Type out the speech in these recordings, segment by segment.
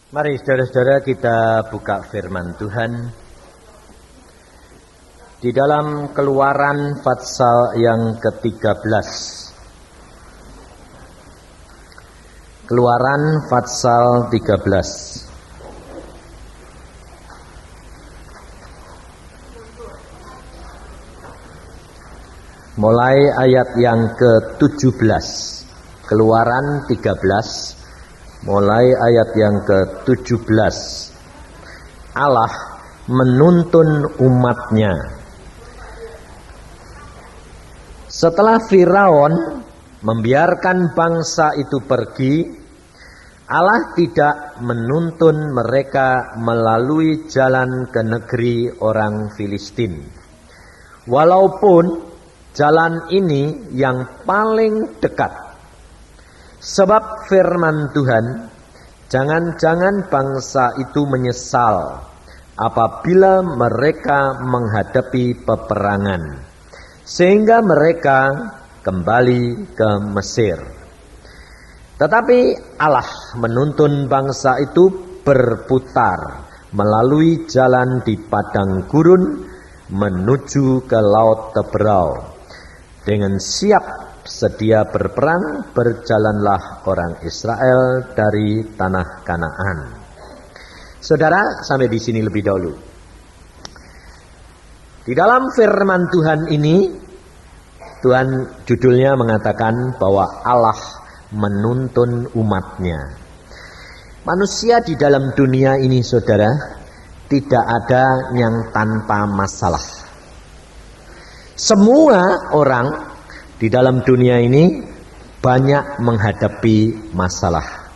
Mari saudara-saudara kita buka firman Tuhan di dalam Keluaran pasal yang ke-13. Keluaran pasal 13. Mulai ayat yang ke-17. Keluaran 13. Mulai ayat yang ke-17. Allah menuntun umatnya. Setelah Firaun membiarkan bangsa itu pergi, Allah tidak menuntun mereka melalui jalan ke negeri orang Filistin. Walaupun jalan ini yang paling dekat. Sebab firman Tuhan, jangan-jangan bangsa itu menyesal apabila mereka menghadapi peperangan, sehingga mereka kembali ke Mesir. Tetapi Allah menuntun bangsa itu berputar melalui jalan di padang gurun menuju ke Laut Teberau. Dengan siap sedia berperang, berjalanlah orang Israel dari tanah Kanaan. Saudara, sampai di sini lebih dahulu. Di dalam firman Tuhan ini, Tuhan judulnya mengatakan bahwa Allah menuntun umatnya. Manusia di dalam dunia ini, saudara, tidak ada yang tanpa masalah. Semua orang di dalam dunia ini banyak menghadapi masalah.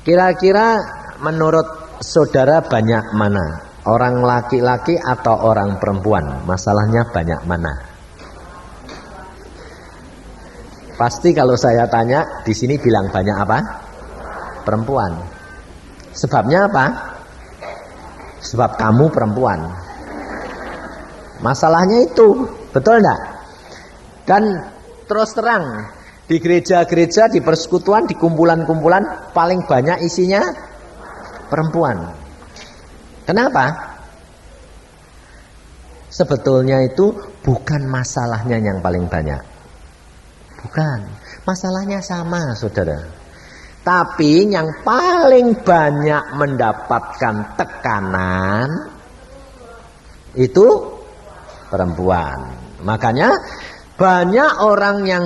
Kira-kira menurut saudara banyak mana? Orang laki-laki atau orang perempuan? Masalahnya banyak mana? Pasti kalau saya tanya di sini bilang banyak apa? Perempuan. Sebabnya apa? Sebab kamu perempuan. Masalahnya itu, betul enggak? Dan terus terang, di gereja-gereja, di persekutuan, di kumpulan-kumpulan paling banyak isinya perempuan. Kenapa? Sebetulnya itu bukan masalahnya yang paling banyak. Bukan. Masalahnya sama, saudara. Tapi yang paling banyak mendapatkan tekanan itu perempuan. Makanya banyak orang yang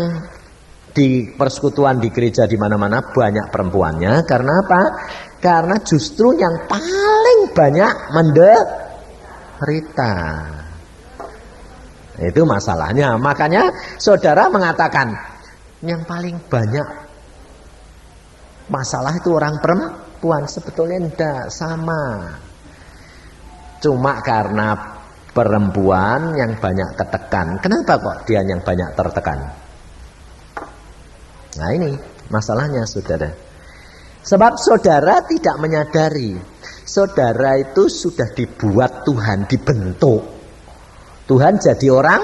di persekutuan, di gereja, di mana-mana banyak perempuannya. Karena apa? Karena justru yang paling banyak menderita. Itu masalahnya. Makanya saudara mengatakan yang paling banyak masalah itu orang perempuan. Sebetulnya tidak sama. Cuma karena perempuan yang banyak ketekan. Kenapa kok dia yang banyak tertekan? Nah ini masalahnya, saudara. Sebab saudara tidak menyadari, saudara itu sudah dibuat Tuhan, dibentuk Tuhan jadi orang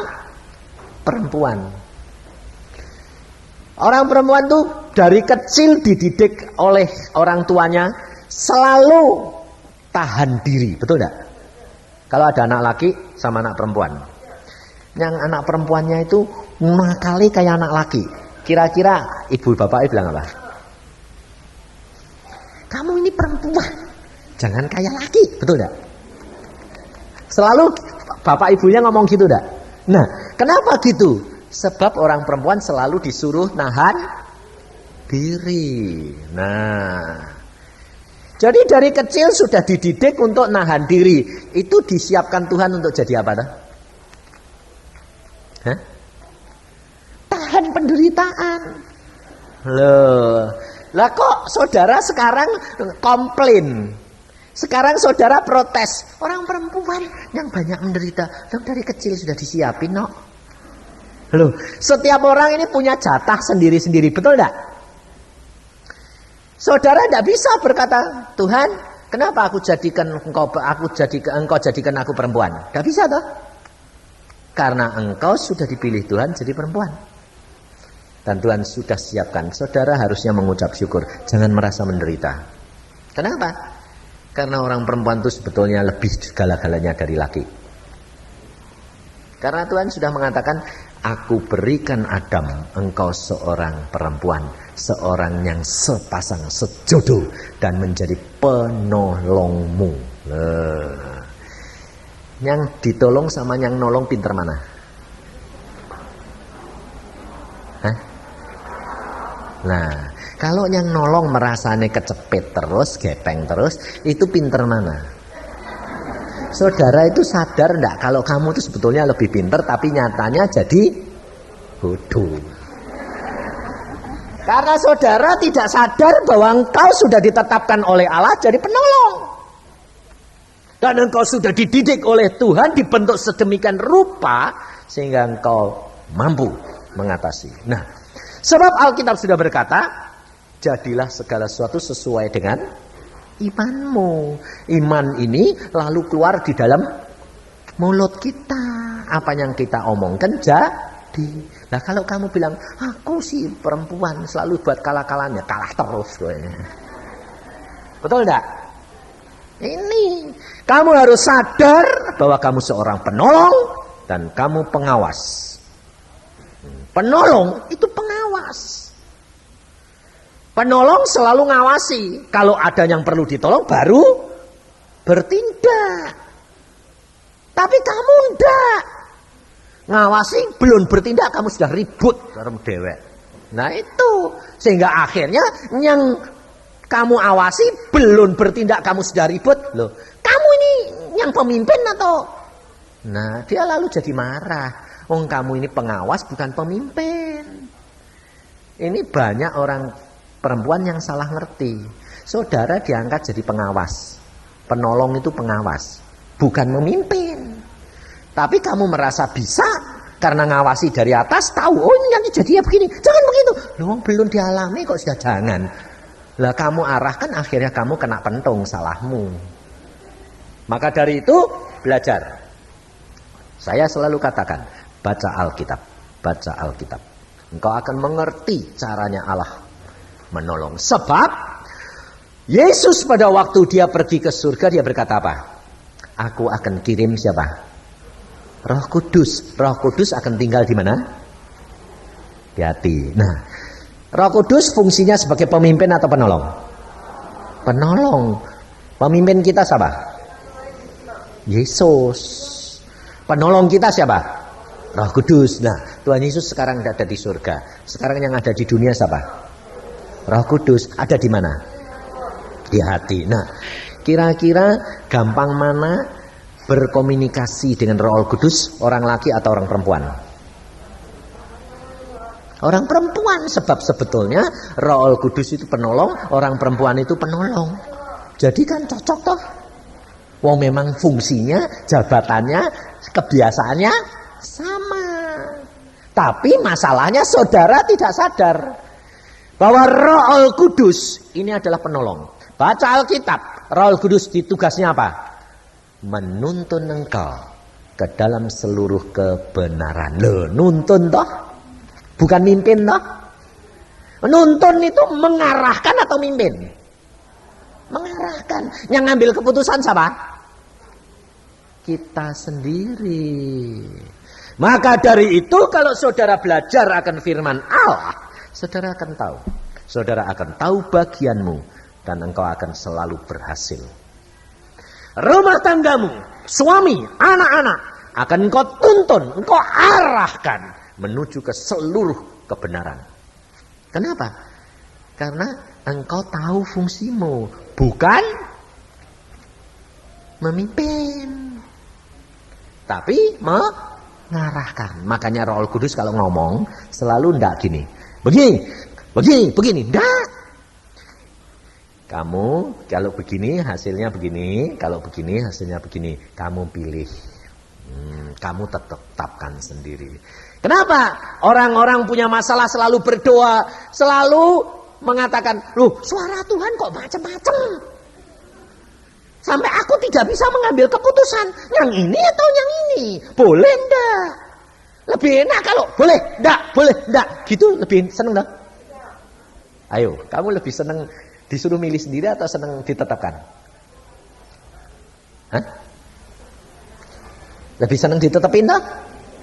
perempuan. Orang perempuan tuh dari kecil dididik oleh orang tuanya selalu tahan diri, betul tidak? Kalau ada anak laki sama anak perempuan, yang anak perempuannya itu nakali kayak anak laki, kira-kira ibu bapaknya bilang apa? Kamu ini perempuan, jangan kayak laki, betul tidak? Selalu bapak ibunya ngomong gitu tidak? Nah, kenapa gitu? Sebab orang perempuan selalu disuruh nahan diri. Nah, jadi dari kecil sudah dididik untuk nahan diri. Itu disiapkan Tuhan untuk jadi apa? Hah? Tahan penderitaan. Loh, lah kok saudara sekarang komplain? Sekarang saudara protes. Orang perempuan yang banyak menderita. Loh, dari kecil sudah disiapin, no? Loh, setiap orang ini punya jatah sendiri-sendiri, betul enggak? Saudara tidak bisa berkata, Tuhan, kenapa engkau jadikan aku perempuan? Tidak bisa toh? Karena engkau sudah dipilih Tuhan jadi perempuan. Dan Tuhan sudah siapkan. Saudara harusnya mengucap syukur, jangan merasa menderita. Kenapa? Karena orang perempuan itu sebetulnya lebih segala-galanya dari laki. Karena Tuhan sudah mengatakan, aku berikan Adam, engkau seorang perempuan, seorang yang sepasang, sejodoh, dan menjadi penolongmu. Yang ditolong sama yang nolong pinter mana? Hah? Nah, kalau yang nolong merasanya kecepet terus, gepeng terus, itu pinter mana? Saudara itu sadar enggak kalau kamu itu sebetulnya lebih pinter, tapi nyatanya jadi bodoh. Karena saudara tidak sadar bahwa engkau sudah ditetapkan oleh Allah jadi penolong. Dan engkau sudah dididik oleh Tuhan, dibentuk sedemikian rupa, sehingga engkau mampu mengatasi. Nah, sebab Alkitab sudah berkata, jadilah segala sesuatu sesuai dengan imanmu. Iman ini lalu keluar di dalam mulut kita. Apa yang kita omongkan jadi. Nah, kalau kamu bilang, aku sih perempuan selalu buat kalah-kalahnya, kalah terus. Betul enggak? Ini, kamu harus sadar bahwa kamu seorang penolong dan kamu pengawas. Penolong itu pengawas. Penolong selalu ngawasi. Kalau ada yang perlu ditolong baru bertindak. Tapi kamu enggak. Ngawasi belum bertindak kamu sudah ribut dalam dewek. Nah itu. Sehingga akhirnya yang kamu awasi belum bertindak kamu sudah ribut. Loh, kamu ini yang pemimpin atau? Nah, dia lalu jadi marah. Oh, kamu ini pengawas bukan pemimpin. Ini banyak orang perempuan yang salah ngerti. Saudara diangkat jadi pengawas. Penolong itu pengawas, bukan memimpin. Tapi kamu merasa bisa karena ngawasi dari atas, tahu oh ini nanti jadi ya begini. Jangan begitu. Loh, belum dialami kok sudah jangan. Lah kamu arahkan akhirnya kamu kena pentung salahmu. Maka dari itu belajar. Saya selalu katakan, baca Alkitab, baca Alkitab. Engkau akan mengerti caranya Allah menolong. Sebab Yesus pada waktu dia pergi ke surga dia berkata apa? Aku akan kirim siapa? Roh Kudus. Roh Kudus akan tinggal di mana? Di hati. Nah, Roh Kudus fungsinya sebagai pemimpin atau penolong? Penolong. Pemimpin kita siapa? Yesus. Penolong kita siapa? Roh Kudus. Nah, Tuhan Yesus sekarang tidak ada di surga. Sekarang yang ada di dunia siapa? Roh Kudus. Ada di mana? Di hati. Nah, kira-kira gampang mana berkomunikasi dengan Roh Kudus? Orang laki atau orang perempuan? Orang perempuan, sebab sebetulnya Roh Kudus itu penolong, orang perempuan itu penolong. Jadi kan cocok toh. Wong memang fungsinya, jabatannya, kebiasaannya sama. Tapi masalahnya saudara tidak sadar bahwa Roh Kudus ini adalah penolong. Baca Alkitab, Roh Kudus tugasnya apa? Menuntun engkau ke dalam seluruh kebenaran. Loh, nuntun toh? Bukan mimpin toh? Nuntun itu mengarahkan atau mimpin? Mengarahkan. Yang ngambil keputusan siapa? Kita sendiri. Maka dari itu kalau saudara belajar akan firman Allah, saudara akan tahu. Saudara akan tahu bagianmu dan engkau akan selalu berhasil. Rumah tanggamu, suami, anak-anak akan engkau tuntun, engkau arahkan menuju ke seluruh kebenaran. Kenapa? Karena engkau tahu fungsimu, bukan memimpin, tapi mengarahkan. Makanya Roh Kudus kalau ngomong selalu ndak gini, begini, ndak. Kamu kalau begini hasilnya begini, kalau begini hasilnya begini. Kamu pilih, kamu tetapkan sendiri. Kenapa? Orang-orang punya masalah selalu berdoa, selalu mengatakan, loh suara Tuhan kok macam-macam. Sampai aku tidak bisa mengambil keputusan. Yang ini atau yang ini? Boleh enggak? Lebih enak kalau boleh enggak, boleh enggak. Gitu lebih seneng enggak? Ayo, kamu lebih seneng Disuruh milih sendiri atau senang ditetapkan? Hah? Lebih senang ditetapin toh?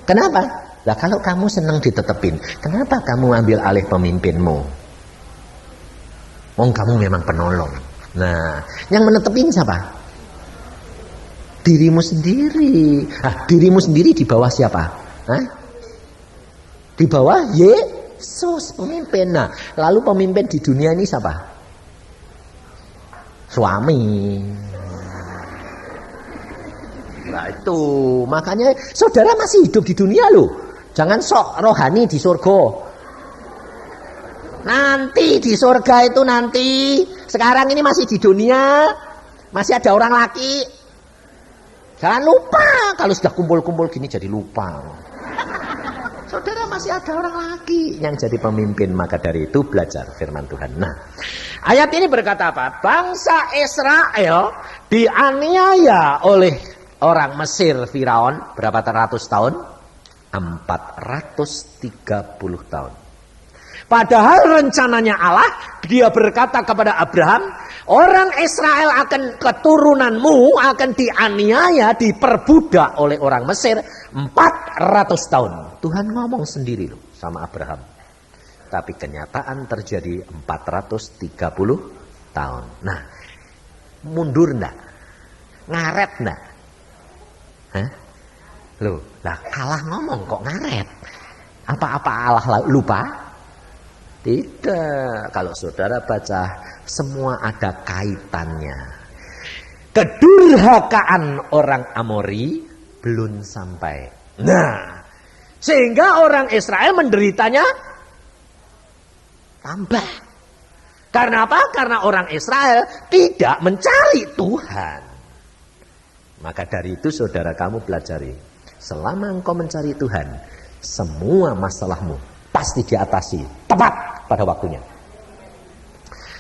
Kenapa? Lah kalau kamu senang ditetapin, kenapa kamu ambil alih pemimpinmu? Kamu memang penolong. Nah, yang menetapin siapa? Dirimu sendiri. Dirimu sendiri di bawah siapa? Hah? Di bawah Yesus pemimpin. Nah, lalu pemimpin di dunia ini siapa? Suami. Nah itu, makanya saudara masih hidup di dunia loh. Jangan sok rohani di surga. Nanti di surga itu nanti. Sekarang ini masih di dunia. Masih ada orang laki. Jangan lupa. Kalau sudah kumpul-kumpul gini jadi lupa. Saudara masih ada orang laki yang jadi pemimpin. Maka dari itu belajar firman Tuhan. Nah, ayat ini berkata apa? Bangsa Israel dianiaya oleh orang Mesir Firaun berapa ratus tahun? 430 tahun. Padahal rencananya Allah, dia berkata kepada Abraham, orang Israel akan keturunanmu akan dianiaya, diperbudak oleh orang Mesir 400 tahun. Tuhan ngomong sendiri loh sama Abraham. Tapi kenyataan terjadi 430 tahun. Nah, mundur enggak? Ngaret enggak? Hah? Loh, lah Allah ngomong kok ngaret? Apa-apa Allah lupa? Tidak. Kalau saudara baca, semua ada kaitannya. Kedurhakaan orang Amori belum sampai. Nah, sehingga orang Israel menderitanya tambah. Karena apa? Karena orang Israel tidak mencari Tuhan. Maka dari itu saudara kamu pelajari. Selama engkau mencari Tuhan, semua masalahmu pasti diatasi tepat pada waktunya.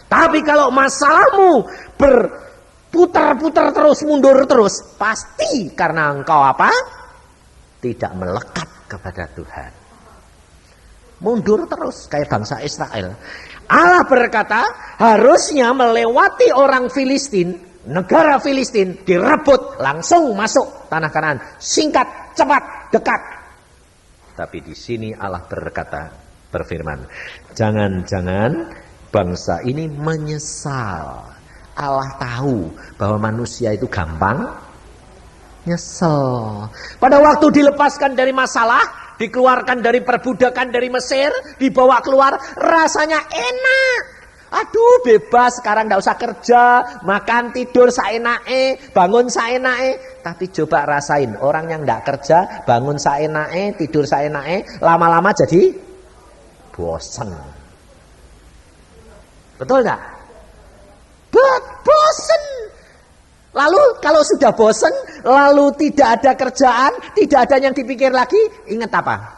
Tapi kalau masalahmu berputar-putar terus, mundur terus, pasti karena engkau apa? Tidak melekat kepada Tuhan. Mundur terus kayak bangsa Israel. Allah berkata harusnya melewati orang Filistin, negara Filistin, direbut, langsung masuk tanah Kanaan, singkat, cepat, dekat. Tapi di sini Allah berfirman, jangan-jangan bangsa ini menyesal. Allah tahu bahwa manusia itu gampang nyesel. Pada waktu dilepaskan dari masalah, dikeluarkan dari perbudakan dari Mesir, dibawa keluar, rasanya enak. Aduh, bebas, sekarang tidak usah kerja, makan, tidur saenake, bangun saenake. Tapi coba rasain, orang yang tidak kerja, bangun saenake, tidur saenake, lama-lama jadi bosan. Betul enggak? Bosan. Lalu kalau sudah bosan, lalu tidak ada kerjaan, tidak ada yang dipikir lagi, ingat apa?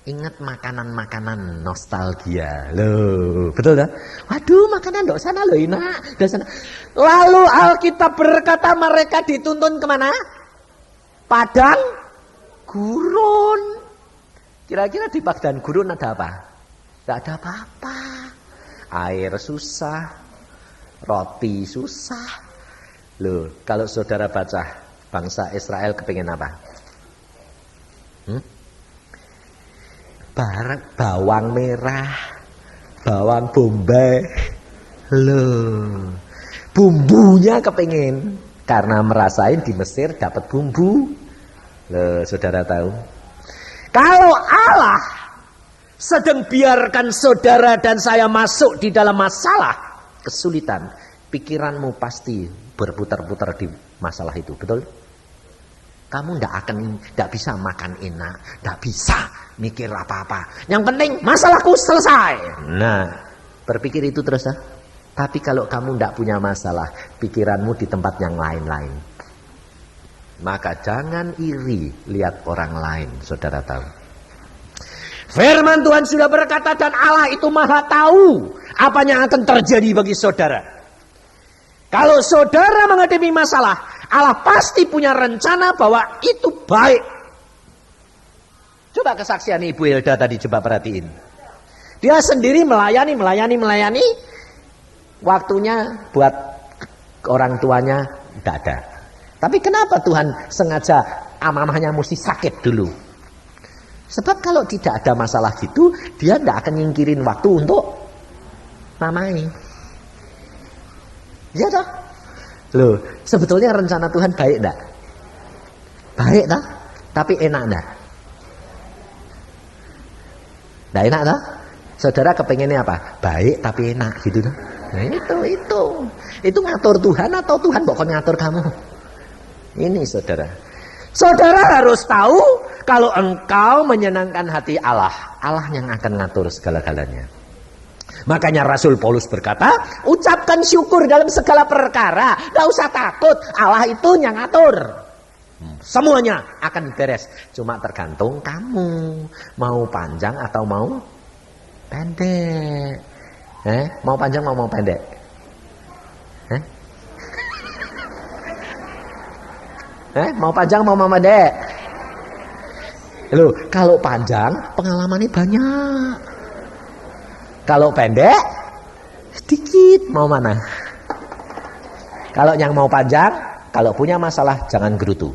Ingat makanan-makanan nostalgia. Loh, betul tak? Waduh, makanan dok sana loh enak. Sana. Lalu Alkitab berkata mereka dituntun kemana? Padang gurun. Kira-kira di padang gurun ada apa? Tidak ada apa-apa. Air susah, roti susah. Loh, kalau saudara baca bangsa Israel kepengen apa? Bawang merah, bawang bombay. Loh, bumbunya kepengen karena merasain di Mesir dapat bumbu. Loh, saudara tahu? Kalau Allah sedang biarkan saudara dan saya masuk di dalam masalah, kesulitan, pikiranmu pasti berputar-putar di masalah itu, betul? Kamu tidak bisa makan enak, tidak bisa mikir apa-apa. Yang penting masalahku selesai. Nah, berpikir itu terus. Tapi kalau kamu tidak punya masalah, pikiranmu di tempat yang lain-lain. Maka jangan iri lihat orang lain, saudara tahu. Firman Tuhan sudah berkata dan Allah itu maha tahu apa yang akan terjadi bagi saudara. Kalau saudara menghadapi masalah, Allah pasti punya rencana bahwa itu baik. Coba kesaksian Ibu Hilda tadi, coba perhatiin. Dia sendiri melayani. waktunya buat orang tuanya tidak ada. Tapi kenapa Tuhan sengaja mamahnya mesti sakit dulu? Sebab kalau tidak ada masalah gitu, dia tidak akan nyingkirin waktu untuk mamai. Iya toh? Loh, sebetulnya rencana Tuhan baik enggak? Baik toh? Tapi enak enggak? Enggak enak toh? Saudara kepengennya apa? Baik tapi enak gitu toh? Nah itu ngatur Tuhan atau Tuhan pokoknya ngatur kamu? Ini saudara. Saudara harus tahu kalau engkau menyenangkan hati Allah, Allah yang akan ngatur segala-galanya. Makanya Rasul Paulus berkata, ucapkan syukur dalam segala perkara, gak usah takut, Allah itu yang ngatur. Semuanya akan beres, cuma tergantung kamu mau panjang atau mau pendek. Mau panjang mau pendek? Mau panjang mau pendek? Loh, kalau panjang pengalamannya banyak. Kalau pendek sedikit, mau mana? Kalau yang mau panjang, kalau punya masalah jangan gerutu.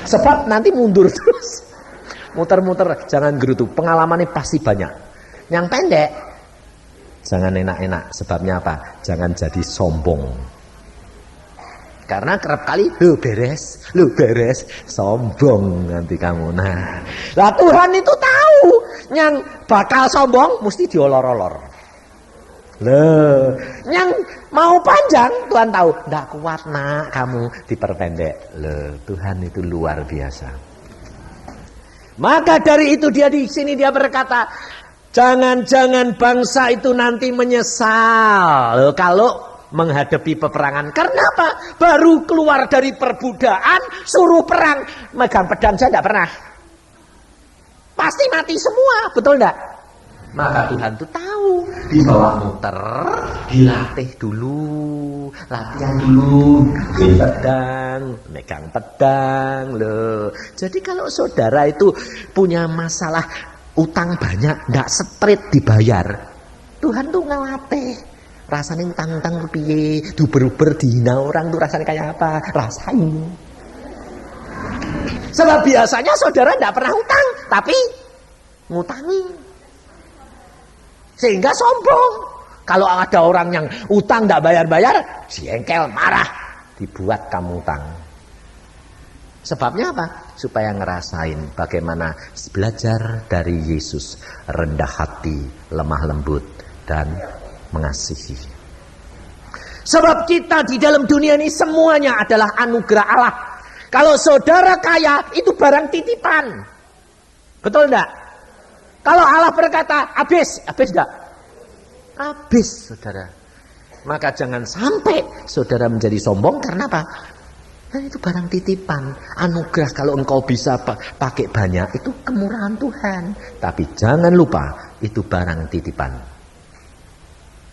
Sebab nanti mundur terus. Muter-muter, jangan gerutu. Pengalamannya pasti banyak. Yang pendek jangan enak-enak. Sebabnya apa? Jangan jadi sombong. Karena kerap kali lu beres, sombong nanti kamu. Nah, lah Tuhan itu tahu yang bakal sombong mesti diolor-olor. Loh, yang mau panjang Tuhan tahu, ndak kuat nak kamu diperpendek. Loh, Tuhan itu luar biasa. Maka dari itu dia di sini dia berkata, jangan-jangan bangsa itu nanti menyesal loh, kalau menghadapi peperangan. Karena apa? Baru keluar dari perbudakan, suruh perang, megang pedang saya tidak pernah. Pasti mati semua, betul enggak? Maka Tuhan tuh tahu, dibawa muter, dilatih dulu, latihan dulu, megang pedang loh. Jadi kalau saudara itu punya masalah utang banyak, enggak straight dibayar, Tuhan tuh ngelatih. Rasanya utang-utang piye, duber-duber dihina orang tuh rasanya kayak apa? Rasain. Sebab biasanya saudara tidak pernah utang, tapi ngutangi. Sehingga sombong. Kalau ada orang yang utang tidak bayar-bayar, jengkel, marah, dibuat kamu utang. Sebabnya apa? Supaya ngerasain bagaimana belajar dari Yesus, rendah hati, lemah lembut, dan mengasihi. Sebab kita di dalam dunia ini semuanya adalah anugerah Allah. Kalau saudara kaya itu barang titipan, betul enggak? Kalau Allah berkata habis enggak? Habis saudara. Maka jangan sampai saudara menjadi sombong. Karena apa? Nah, itu barang titipan, anugerah. Kalau engkau bisa pakai banyak, itu kemurahan Tuhan. Tapi jangan lupa itu barang titipan.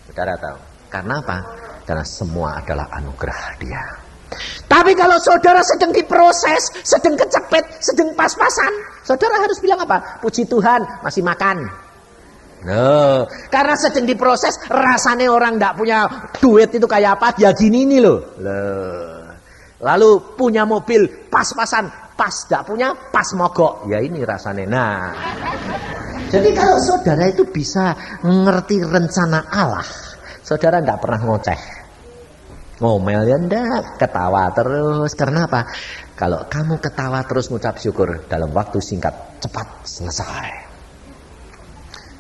Saudara tahu, karena apa? Karena semua adalah anugerah Dia. Tapi kalau saudara sedang diproses, sedang kecepet, sedang pas-pasan, saudara harus bilang apa? Puji Tuhan, masih makan. Loh, karena sedang diproses, rasanya orang tidak punya duit itu kayak apa? Dia gini nih loh. Lalu punya mobil pas-pasan, pas tidak punya, pas mogok. Ya ini rasanya. Nah, jadi kalau saudara itu bisa ngerti rencana Allah, saudara tidak pernah ngoceh. Ngomel ya ndak, ketawa terus. Karena apa? Kalau kamu ketawa terus ngucap syukur, dalam waktu singkat cepat selesai.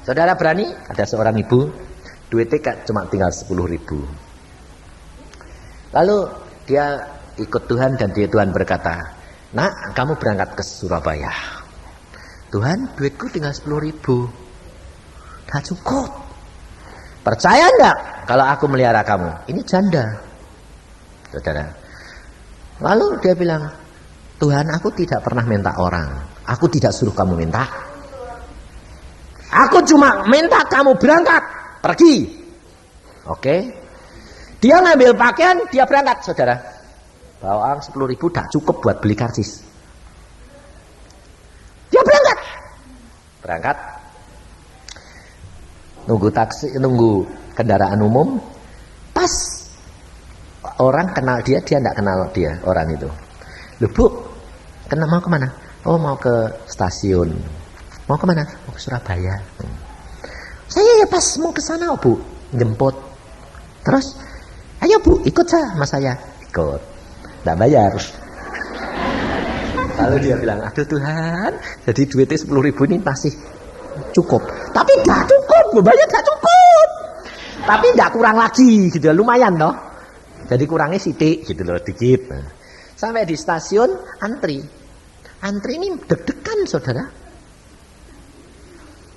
Saudara berani? Ada seorang ibu, duitnya cuma tinggal 10.000. Lalu dia ikut Tuhan dan Tuhan berkata, nak kamu berangkat ke Surabaya. Tuhan, duitku tinggal 10.000. Dah cukup. Percaya enggak kalau aku melihara kamu? Ini janda. Saudara. Lalu dia bilang, Tuhan, aku tidak pernah minta orang. Aku tidak suruh kamu minta. Aku cuma minta kamu berangkat, pergi. Oke. Dia ngambil pakaian, dia berangkat, saudara. Bawa 10.000 tak cukup buat beli karcis. Dia berangkat. Nunggu taksi, nunggu kendaraan umum, pas orang kenal dia tidak kenal dia, orang itu. Loh Bu, mau kemana? Oh mau ke stasiun. Mau kemana? Mau ke Surabaya. Saya ya pas mau ke sana Bu, jemput. Terus, ayo Bu, ikut sama saya. Ikut. Tidak bayar. Lalu dia bilang, aduh Tuhan, jadi duitnya 10.000 ini masih cukup. Tapi tidak cukup, bebannya tidak cukup. Tapi tidak kurang lagi, gitu, lumayan loh. Jadi kurangnya sidik, gitu loh, dikit. Sampai di stasiun, antri. Antri ini deg-degan, saudara.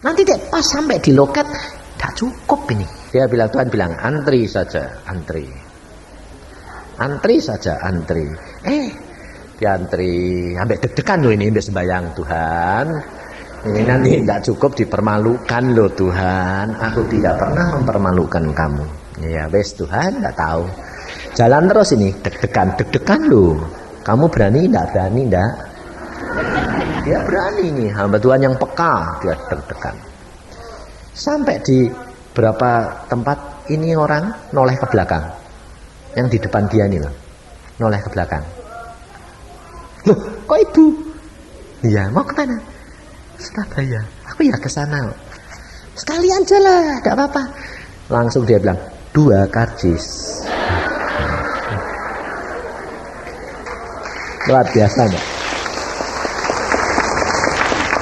Nanti deh, pas sampai di loket, tidak cukup ini. Dia bilang, Tuhan bilang, antri saja, antri. Antri saja, antri. Diantri, sampai deg-degan loh ini, sampai sembahyang Tuhan. Ini nanti tidak cukup, dipermalukan loh Tuhan. Aku tidak pernah mempermalukan kamu. Ya wes Tuhan, tidak tahu. Jalan terus ini, deg-degan loh. Kamu berani tidak? Berani tidak? Dia berani nih, hamba Tuhan yang peka, dia deg-degan. Sampai di berapa tempat ini orang noleh ke belakang. Yang di depan dia nih loh, noleh ke belakang. Loh, kok ibu? Iya, mau ke mana? Surabaya. Aku ya ke sana. Sekalian aja lah, tidak apa-apa. Langsung dia bilang, 2 karcis. Luar biasa enggak?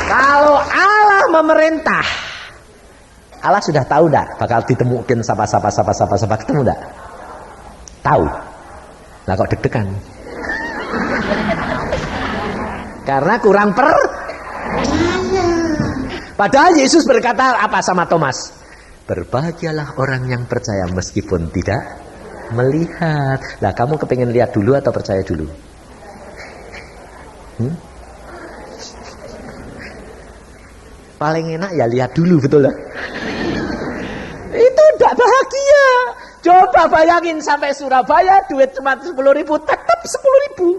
Kalau Allah memerintah, Allah sudah tahu enggak bakal ditemukan siapa ketemu enggak? Tahu. Lah kok deg-degan? Karena kurang percaya. Padahal Yesus berkata apa sama Thomas? Berbahagialah orang yang percaya meskipun tidak melihat. Lah kamu kepengen lihat dulu atau percaya dulu? Paling enak ya lihat dulu, betul lah. Itu tidak bahagia. Coba bayangin sampai Surabaya duit cuma 10.000, tetap 10.000.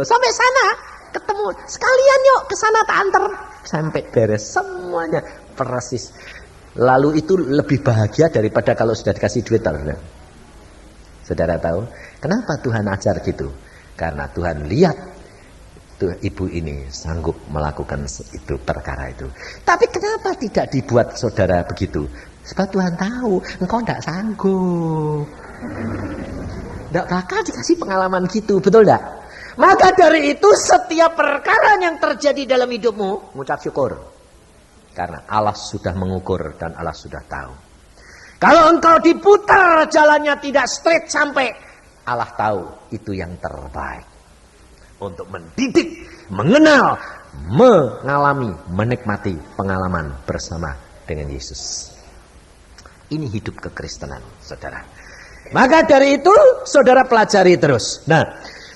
Sampai sana ketemu, sekalian yuk ke sana tak anter. Sampai beres semuanya persis. Lalu itu lebih bahagia daripada kalau sudah dikasih duit. Saudara tahu kenapa Tuhan ajar gitu? Karena Tuhan lihat tuh ibu ini sanggup melakukan itu perkara itu. Tapi kenapa tidak dibuat saudara begitu? Sebab Tuhan tahu engkau tidak sanggup. Tidak bakal dikasih pengalaman gitu, betul tidak? Maka dari itu setiap perkara yang terjadi dalam hidupmu, mengucap syukur. Karena Allah sudah mengukur dan Allah sudah tahu. Kalau engkau diputar jalannya tidak straight sampai, Allah tahu itu yang terbaik. Untuk mendidik, mengenal, mengalami, menikmati pengalaman bersama dengan Yesus. Ini hidup kekristenan, saudara. Maka dari itu, saudara pelajari terus. Nah,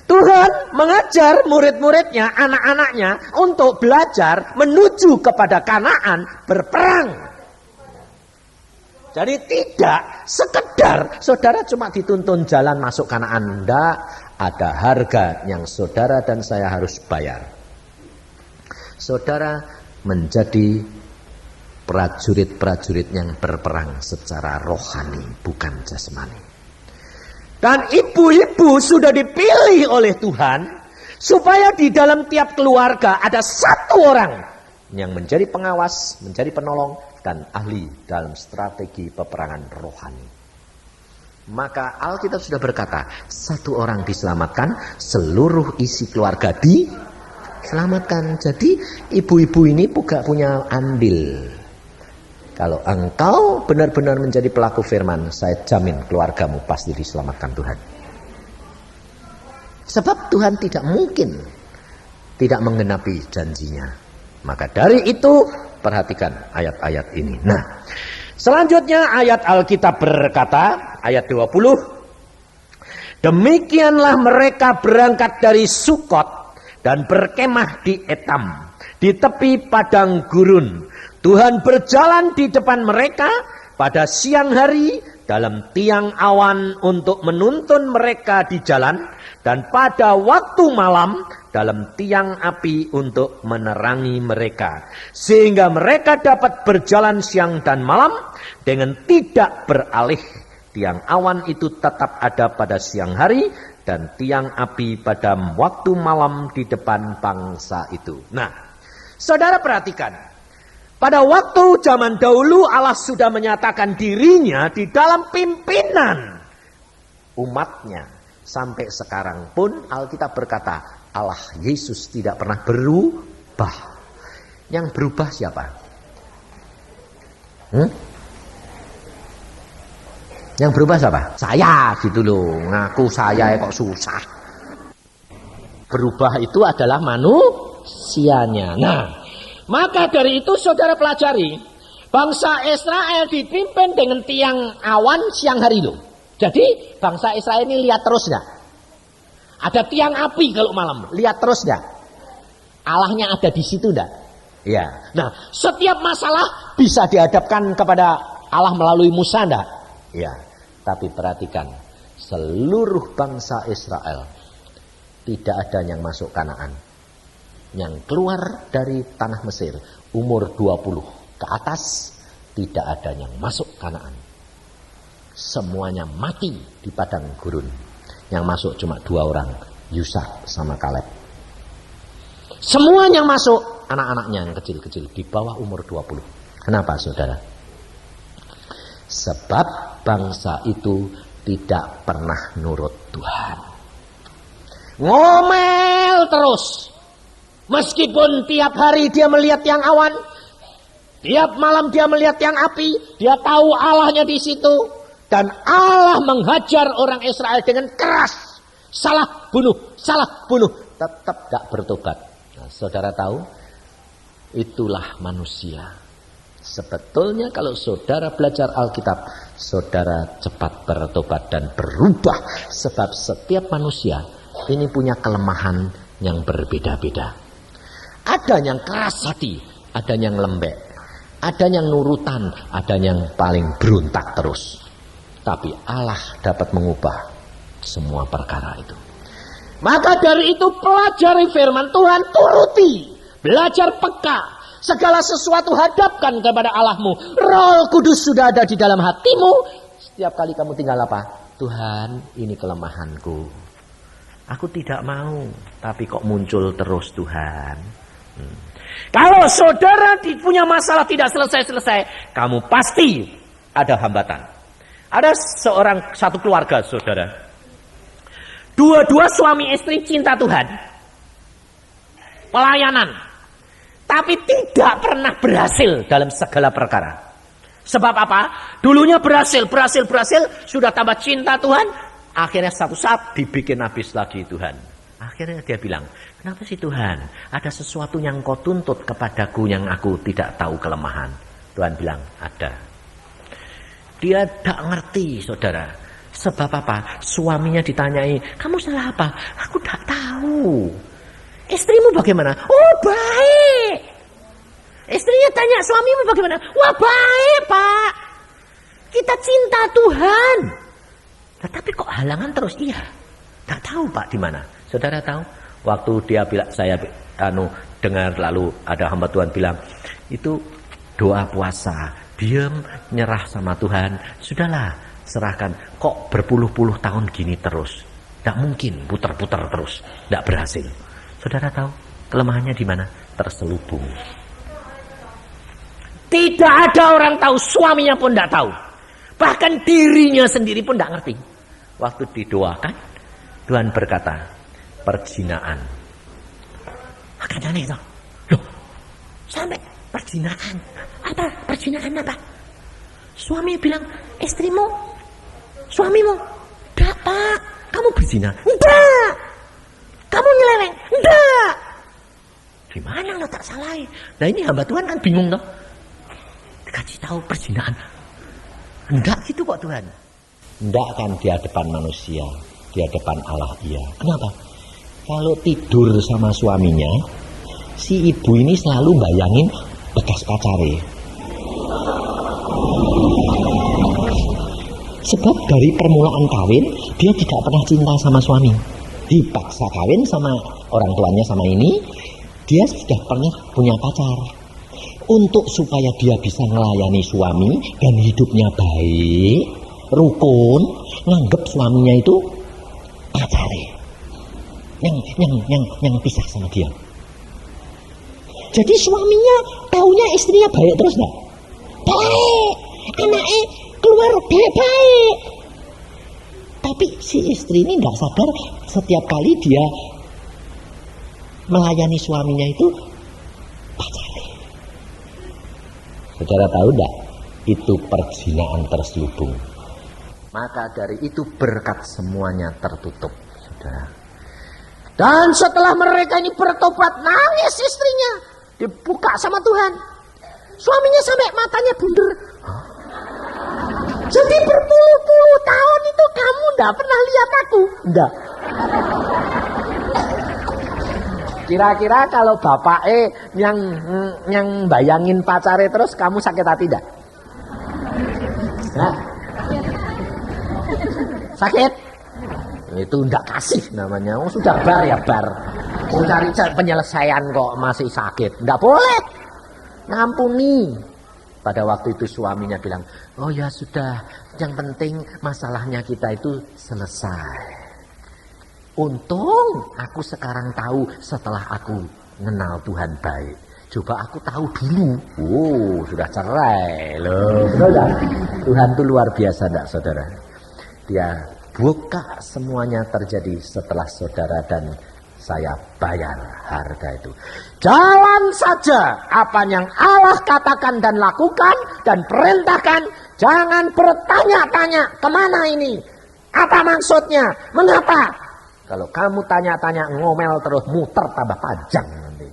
Tuhan mengajar murid-muridnya, anak-anaknya untuk belajar menuju kepada Kanaan berperang. Jadi tidak sekedar saudara cuma dituntun jalan masuk Kanaan. Tidak, ada harga yang saudara dan saya harus bayar. Saudara menjadi prajurit-prajurit yang berperang secara rohani, bukan jasmani. Dan ibu-ibu sudah dipilih oleh Tuhan supaya di dalam tiap keluarga ada satu orang yang menjadi pengawas, menjadi penolong, dan ahli dalam strategi peperangan rohani. Maka Alkitab sudah berkata, satu orang diselamatkan, seluruh isi keluarga diselamatkan. Jadi ibu-ibu ini juga punya andil. Kalau engkau benar-benar menjadi pelaku firman, saya jamin keluargamu pasti diselamatkan Tuhan. Sebab Tuhan tidak mungkin tidak menggenapi janjinya. Maka dari itu perhatikan ayat-ayat ini. Nah, selanjutnya ayat Alkitab berkata, ayat 20. Demikianlah mereka berangkat dari Sukot dan berkemah di Etam, di tepi padang gurun. Tuhan berjalan di depan mereka pada siang hari dalam tiang awan untuk menuntun mereka di jalan, dan pada waktu malam dalam tiang api untuk menerangi mereka, sehingga mereka dapat berjalan siang dan malam dengan tidak beralih. Tiang awan itu tetap ada pada siang hari dan tiang api pada waktu malam di depan bangsa itu. Nah, saudara perhatikan, pada waktu zaman dahulu Allah sudah menyatakan dirinya di dalam pimpinan umatnya. Sampai sekarang pun Alkitab berkata, Allah Yesus tidak pernah berubah. Yang berubah siapa? Yang berubah siapa? Saya gitu loh. Ngaku saya kok susah. Berubah itu adalah manusianya. Nah, maka dari itu saudara pelajari, bangsa Israel dipimpin dengan tiang awan siang hari loh. Jadi bangsa Israel ini lihat terus enggak? Ada tiang api kalau malam, lihat terus enggak? Allahnya ada di situ enggak? Ya. Nah, setiap masalah bisa dihadapkan kepada Allah melalui Musa enggak? Ya. Tapi perhatikan, seluruh bangsa Israel tidak ada yang masuk Kanaan. Yang keluar dari tanah Mesir umur 20 ke atas tidak ada yang masuk Kanaan. Semuanya mati di padang gurun. Yang masuk cuma 2 orang, Yusak sama Kaleb. Semua yang masuk anak-anaknya yang kecil-kecil di bawah umur 20. Kenapa saudara? Sebab bangsa itu tidak pernah nurut Tuhan. Ngomel terus. Meskipun tiap hari dia melihat yang awan, tiap malam dia melihat yang api, dia tahu Allahnya di situ. Dan Allah menghajar orang Israel dengan keras. Salah bunuh. Tetap tidak bertobat. Nah, saudara tahu, itulah manusia. Sebetulnya kalau saudara belajar Alkitab, saudara cepat bertobat dan berubah. Sebab setiap manusia ini punya kelemahan yang berbeda-beda. Ada yang keras hati, ada yang lembek, ada yang nurutan, ada yang paling berontak terus. Tapi Allah dapat mengubah semua perkara itu. Maka dari itu pelajari firman Tuhan, turuti, belajar peka. Segala sesuatu hadapkan kepada Allahmu. Roh Kudus sudah ada di dalam hatimu. Setiap kali kamu tinggal apa? Tuhan, ini kelemahanku. Aku tidak mau, tapi kok muncul terus Tuhan. Kalau saudara punya masalah tidak selesai-selesai, kamu pasti ada hambatan. Ada satu keluarga saudara. Dua-dua suami istri cinta Tuhan. Pelayanan. Tapi tidak pernah berhasil dalam segala perkara. Sebab apa? Dulunya berhasil. Sudah tambah cinta Tuhan. Akhirnya satu saat dibikin habis lagi Tuhan. Akhirnya dia bilang, kenapa sih Tuhan? Ada sesuatu yang kau tuntut kepadaku yang aku tidak tahu kelemahan. Tuhan bilang, ada. Dia tidak ngerti saudara. Sebab apa? Suaminya ditanyai, kamu salah apa? Aku tidak tahu. Istrimu bagaimana? Oh baik. Istrinya tanya, suamimu bagaimana? Wah baik pak. Kita cinta Tuhan. Tetapi kok halangan terus? Iya. Tidak tahu pak di mana. Saudara tahu? Waktu dia bilang, saya dengar lalu ada hamba Tuhan bilang, itu doa puasa. Diam, nyerah sama Tuhan. Sudahlah, serahkan. Kok berpuluh-puluh tahun gini terus? Tidak mungkin, putar-putar terus. Tidak berhasil. Saudara tahu kelemahannya di mana? Terselubung. Tidak ada orang tahu, suaminya pun tidak tahu. Bahkan dirinya sendiri pun tidak ngerti. Waktu didoakan, Tuhan berkata, perzinaan. Makanya aneh itu. Loh, sampai perzinaan. Apa? Perzinaan apa? Suami bilang, istrimu, suamimu. Enggak pak, kamu berzina. Enggak. Kamu nyeleweng. Enggak. Gimana lo tak salah? Nah ini hamba Tuhan kan bingung toh. Dikasih tahu perzinaan. Enggak gitu kok Tuhan. Enggak kan di hadapan manusia, di hadapan Allah iya. Kenapa? Kalau tidur sama suaminya, si ibu ini selalu bayangin bekas pacare. Sebab dari permulaan kawin dia tidak pernah cinta sama suami. dipaksa kawin sama orang tuanya sama ini, dia sudah pernah punya pacar. Untuk supaya dia bisa melayani suami dan hidupnya baik, rukun, nganggep suaminya itu pacare. Yang pisah sama dia. Jadi suaminya taunya istrinya baik terus enggak? Baik. Anaknya keluar baik-baik. Tapi si istri ini enggak sadar setiap kali dia melayani suaminya itu pacare. Saudara tahu enggak? Itu perzinahan terselubung. Maka dari itu berkat semuanya tertutup, saudara. Dan setelah mereka ini bertobat, nangis istrinya, dibuka sama Tuhan. Suaminya sampai matanya bunder. Jadi berpuluh-puluh tahun itu kamu enggak pernah lihat aku? Enggak. Kira-kira kalau bapak yang bayangin pacare terus, kamu sakit hati enggak? Nah. Sakit? Itu enggak kasih namanya. Oh, sudah bar ya bar. Mau cari penyelesaian kok masih sakit. Enggak boleh. Ngampuni. Pada waktu itu suaminya bilang, oh ya sudah, yang penting masalahnya kita itu selesai. Untung aku sekarang tahu setelah aku kenal Tuhan baik. Coba aku tahu dulu. Oh, sudah cerai loh. Saudara, Tuhan itu luar biasa enggak, saudara? Dia buka semuanya terjadi setelah saudara dan saya bayar harga itu. Jalan saja apa yang Allah katakan dan lakukan dan perintahkan. Jangan bertanya-tanya kemana ini, apa maksudnya, mengapa. Kalau kamu tanya-tanya ngomel terus, muter tambah panjang nanti.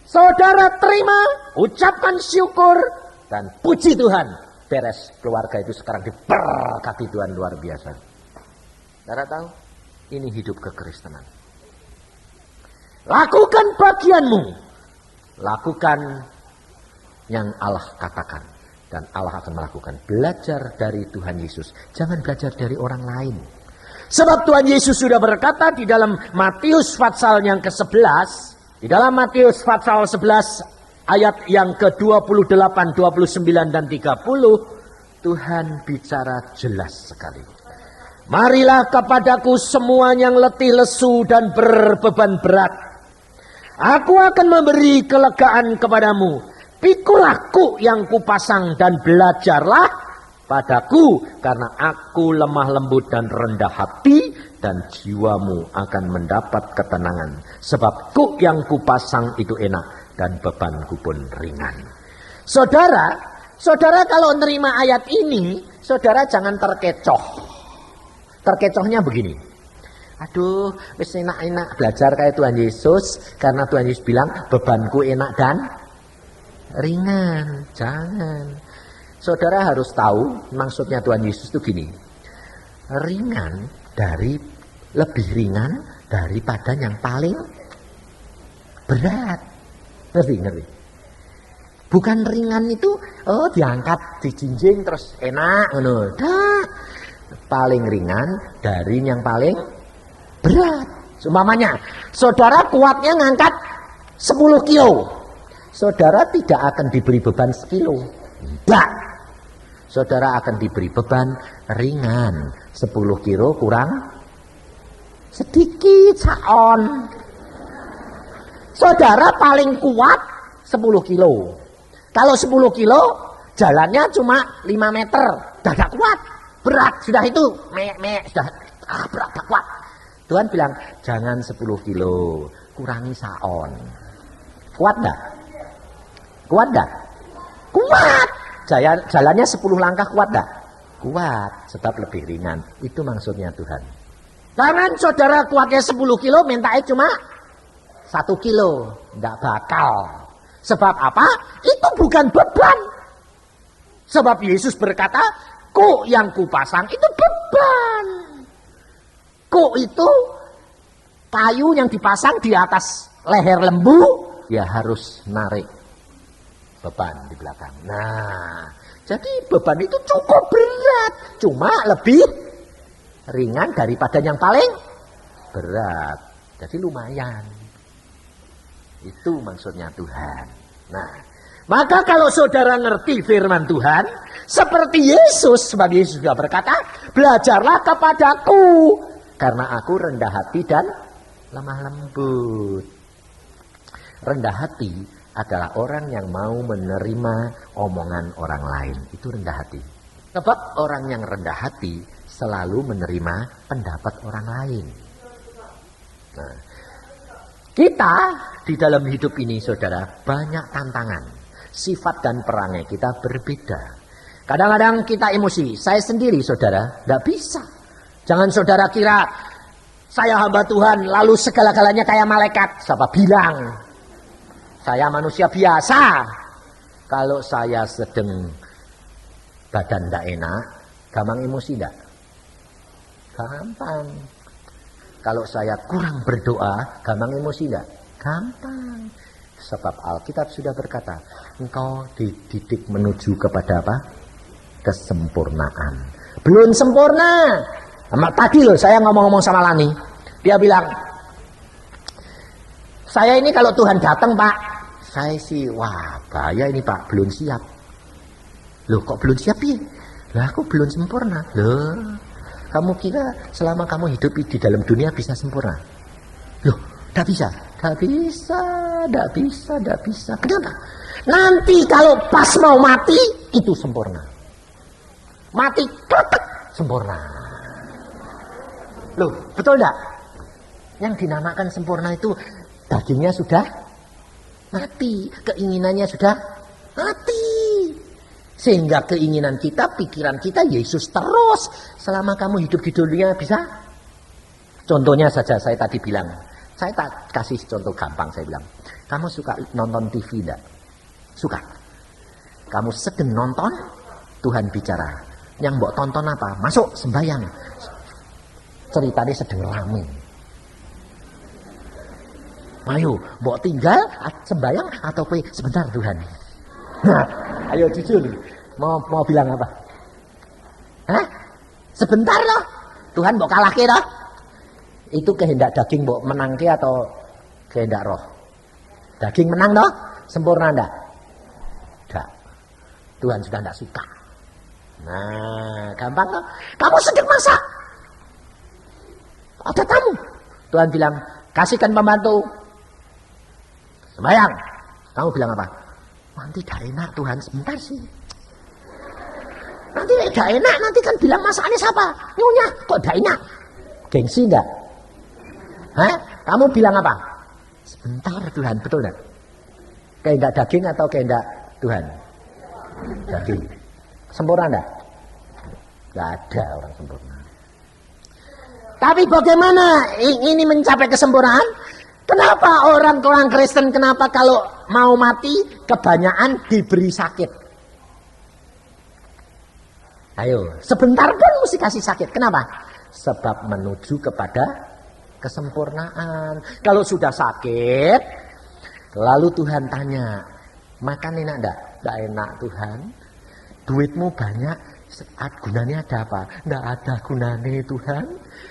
Saudara terima, ucapkan syukur dan puji Tuhan. Beres, keluarga itu sekarang diberkati Tuhan luar biasa. Saudara tahu? Ini hidup kekristenan. Lakukan bagianmu. Lakukan yang Allah katakan. Dan Allah akan melakukan. Belajar dari Tuhan Yesus. Jangan belajar dari orang lain. Sebab Tuhan Yesus sudah berkata di dalam Matius pasal yang ke-11. Di dalam Matius pasal 11 ayat yang ke-28, 29 dan 30. Tuhan bicara jelas sekali. Marilah kepadaku semua yang letih lesu dan berbeban berat. Aku akan memberi kelegaan kepadamu. Pikulah kuk yang kupasang dan belajarlah padaku. Karena aku lemah lembut dan rendah hati. Dan jiwamu akan mendapat ketenangan. Sebab kuk yang kupasang itu enak. Dan bebanku pun ringan. Saudara kalau menerima ayat ini. Saudara jangan terkecoh. Terkecohnya begini. Aduh, wis enak-enak belajar kayak Tuhan Yesus. Karena Tuhan Yesus bilang bebanku enak dan ringan. Jangan. Saudara harus tahu maksudnya Tuhan Yesus itu gini. Lebih ringan daripada yang paling berat. Ngerti? Bukan ringan itu, oh diangkat, dijinjing terus enak. Paling ringan dari yang paling berat. Umpamanya, saudara kuatnya ngangkat 10 kilo. Saudara tidak akan diberi beban sekilo. Tidak. Saudara akan diberi beban ringan. 10 kilo kurang sedikit saon. Saudara paling kuat 10 kilo. Kalau 10 kilo jalannya cuma 5 meter. Tidak kuat. Berat sudah itu, sudah berat, kuat. Tuhan bilang, jangan 10 kilo, kurangi saon. Kuat enggak? Kuat enggak? Kuat. Jalannya 10 langkah kuat enggak? Kuat, sebab lebih ringan. Itu maksudnya Tuhan. Jangan saudara kuatnya 10 kilo, mintanya cuma 1 kilo. Enggak bakal. Sebab apa? Itu bukan beban. Sebab Yesus berkata, kuk yang kupasang itu beban. Kuk itu kayu yang dipasang di atas leher lembu, ya harus narik beban di belakang. Nah, jadi beban itu cukup berat, cuma lebih ringan daripada yang paling berat. Jadi lumayan. Itu maksudnya Tuhan. Nah, maka kalau saudara ngerti firman Tuhan, seperti Yesus, sebab Yesus juga berkata, belajarlah kepadaku, karena aku rendah hati dan lemah lembut. Rendah hati adalah orang yang mau menerima omongan orang lain. Itu rendah hati. Sebab orang yang rendah hati selalu menerima pendapat orang lain. Nah, kita di dalam hidup ini, saudara, banyak tantangan. Sifat dan perangai kita berbeda. Kadang-kadang kita emosi. Saya sendiri, saudara, tidak bisa. Jangan saudara kira saya hamba Tuhan lalu segala-galanya kayak malaikat. Siapa bilang? Saya manusia biasa. Kalau saya sedang badan tidak enak, gampang emosi tidak? Gampang. Kalau saya kurang berdoa, gampang emosi tidak? Gampang. Sebab Alkitab sudah berkata, engkau dididik menuju kepada apa? Kesempurnaan. Belum sempurna. Tadi loh saya ngomong-ngomong sama Lani. Dia bilang, saya ini kalau Tuhan datang Pak, saya sih, wah bahaya ini Pak, belum siap. Loh kok belum siap ya? Lah aku belum sempurna. Loh, kamu kira selama kamu hidup di dalam dunia bisa sempurna? Loh, tidak bisa. Tidak bisa, tidak bisa, tidak bisa. Kenapa? Nanti kalau pas mau mati, itu sempurna. Mati, kletek, sempurna. Loh, betul tidak? Yang dinamakan sempurna itu dagingnya sudah mati, keinginannya sudah mati. Sehingga keinginan kita, pikiran kita Yesus terus. Selama kamu hidup di dunia bisa. Contohnya saja saya tadi bilang. Saya tak kasih contoh gampang, saya bilang. Kamu suka nonton TV tidak? Suka. Kamu sedang nonton, Tuhan bicara. Yang mbok tonton apa? Masuk sembahyang. Ceritanya sedang rame. Ayo, mbok tinggal sembahyang atau sebentar Tuhan. Nah, ayo jujur. Mau bilang apa? Hah? Sebentar loh. Tuhan mbok kalahke loh. Itu kehendak daging mbok menangke atau kehendak roh? Daging menang loh? Sempurna enggak? Enggak. Tuhan sudah enggak suka. Nah, gampang loh. Kamu sedang masak. Ada tamu. Tuhan bilang, kasihkan pembantu. Sembayang. Kamu bilang apa? Nanti tidak enak Tuhan, sebentar sih. Nanti tidak enak, nanti kan bilang masakannya siapa? Nyonya, kok tidak enak? Gengsi enggak? Hah? Kamu bilang apa? Sebentar Tuhan, betul enggak? Kehendak daging atau kehendak Tuhan? Daging. Sempurna enggak? Enggak ada orang sempurna. Tapi bagaimana ini mencapai kesempurnaan? Kenapa orang Kristen, kenapa kalau mau mati kebanyakan diberi sakit? Ayo, sebentar pun mesti kasih sakit. Kenapa? Sebab menuju kepada kesempurnaan. Kalau sudah sakit, lalu Tuhan tanya, makan enak enggak? Enggak enak Tuhan. Duitmu banyak, gunanya ada apa? Enggak ada gunanya Tuhan.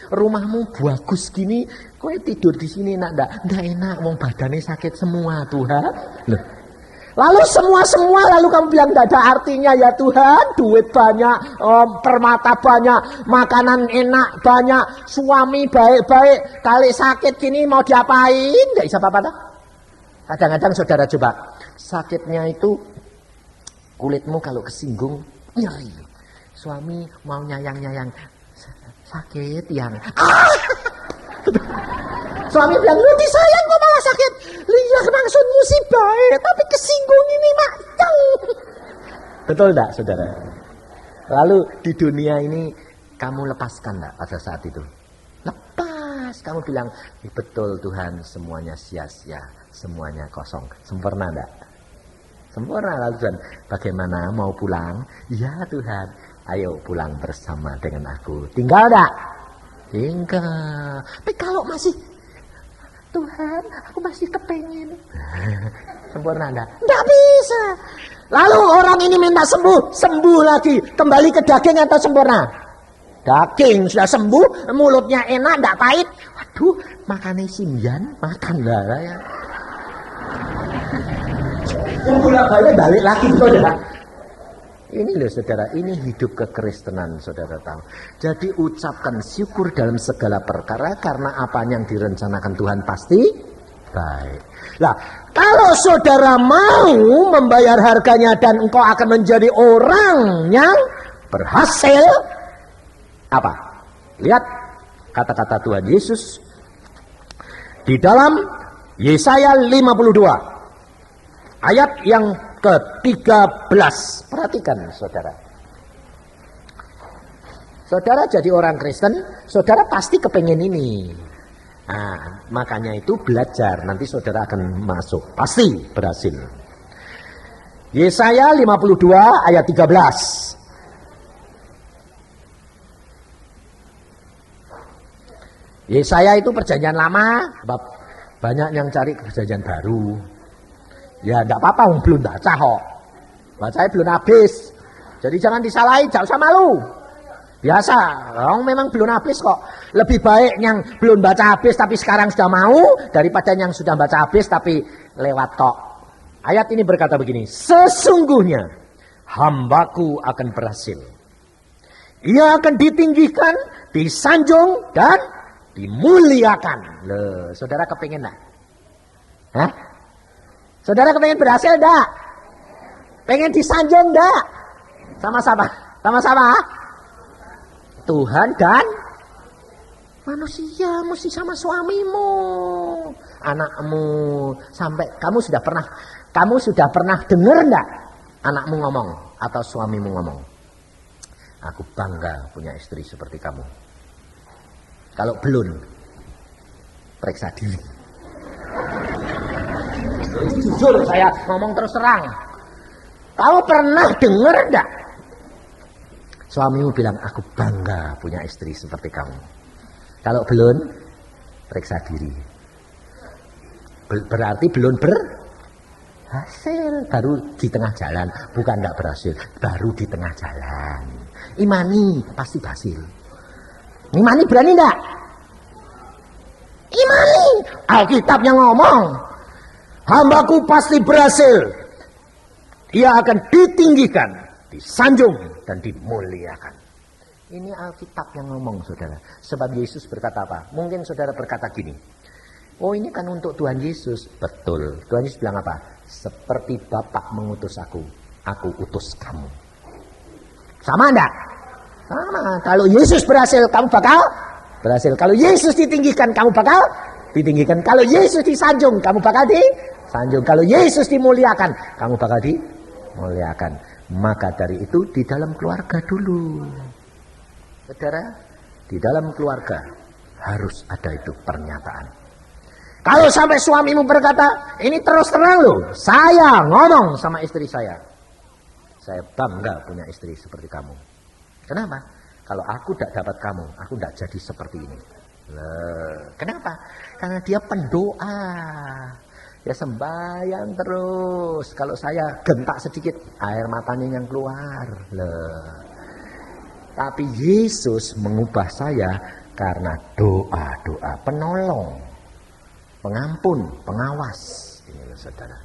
Rumahmu bagus gini, kowe tidur di sini enak enggak? Enggak enak, wong badannya sakit semua Tuhan. Loh. Lalu semua lalu kamu bilang enggak ada artinya ya Tuhan. Duit banyak, permata banyak, makanan enak banyak, suami baik-baik, kali sakit gini mau diapain? Enggak bisa apa-apa dah. Kadang-kadang saudara coba, sakitnya itu kulitmu kalau kesinggung nyeri. Suami mau nyayang-nyayang, sakit yang Suami bilang, lu disayang kok malah sakit. Lihat maksudmu sih baik, tapi kesinggung ini macam. Betul enggak saudara? Lalu di dunia ini kamu lepaskan enggak pada saat itu? Lepas. Kamu bilang, betul Tuhan, semuanya sia-sia, semuanya kosong. Sempurna enggak? Sempurna. Lalu Tuhan, bagaimana mau pulang? Ya Tuhan, ayo pulang bersama dengan aku. Tinggal enggak? Tinggal. Tapi kalau masih, Tuhan, aku masih kepengen. Sempurna enggak? Enggak bisa. Lalu orang ini minta sembuh lagi. Kembali ke daging atau sempurna? Daging sudah sembuh, mulutnya enak, tidak pahit. Waduh, makannya simyan, makan lah ya. Balik lagi saudara. Ini loh saudara, ini hidup kekristenan saudara tahu. Jadi ucapkan syukur dalam segala perkara karena apa yang direncanakan Tuhan pasti baik. Nah, kalau saudara mau membayar harganya dan engkau akan menjadi orang yang berhasil, apa? Lihat kata-kata Tuhan Yesus di dalam Yesaya 52 ayat yang ke-13. Perhatikan saudara. Saudara jadi orang Kristen, saudara pasti kepengen ini. Nah, makanya itu belajar, nanti saudara akan masuk, pasti berhasil. Yesaya 52 ayat 13. Yesaya itu perjanjian lama, banyak yang cari perjanjian baru. Ya enggak apa-apa, belum baca kok. Bacanya belum habis. Jadi jangan disalahin, jangan usah malu. Biasa, orang memang belum habis kok. Lebih baik yang belum baca habis tapi sekarang sudah mau, daripada yang sudah baca habis tapi lewat tok. Ayat ini berkata begini, sesungguhnya hambaku akan berhasil. Ia akan ditinggikan, disanjung, dan dimuliakan. Loh, saudara kepengen enggak? Hah? Saudara kepengen berhasil enggak? Pengen disanjung enggak? Sama-sama. Sama-sama. Tuhan dan manusia mesti sama suamimu, anakmu. Sampai kamu sudah pernah dengar enggak anakmu ngomong atau suamimu ngomong? Aku bangga punya istri seperti kamu. Kalau belum, periksa diri. Jujur saya ngomong terus terang. Kamu pernah dengar enggak? Suamimu bilang, aku bangga punya istri seperti kamu. Kalau belum, periksa diri. Berarti belum berhasil. Baru di tengah jalan. Bukan enggak berhasil, baru di tengah jalan. Imani, pasti berhasil. Imani berani enggak? Imani. Alkitab yang ngomong. Hambaku pasti berhasil. Ia akan ditinggikan, disanjung, dan dimuliakan. Ini Alkitab yang ngomong saudara. Sebab Yesus berkata apa? Mungkin saudara berkata gini. Oh ini kan untuk Tuhan Yesus. Betul. Tuhan Yesus bilang apa? Seperti Bapa mengutus aku utus kamu. Sama enggak? Sama. Kalau Yesus berhasil, kamu bakal berhasil. Kalau Yesus ditinggikan, kamu bakal ditinggikan. Kalau Yesus disanjung, kamu bakal disanjung. Kalau Yesus dimuliakan, kamu bakal dimuliakan. Maka dari itu di dalam keluarga dulu. Saudara, di dalam keluarga harus ada itu pernyataan. Kalau sampai suamimu berkata, ini terus terang loh, saya ngomong sama istri saya bangga punya istri seperti kamu. Kenapa? Kalau aku tidak dapat kamu, aku tidak jadi seperti ini. Kenapa? Karena dia pendoa. Ya sembahyang terus. Kalau saya gentak sedikit, air matanya yang keluar. Tapi Yesus mengubah saya karena doa-doa penolong, pengampun, pengawas. Ini loh saudara.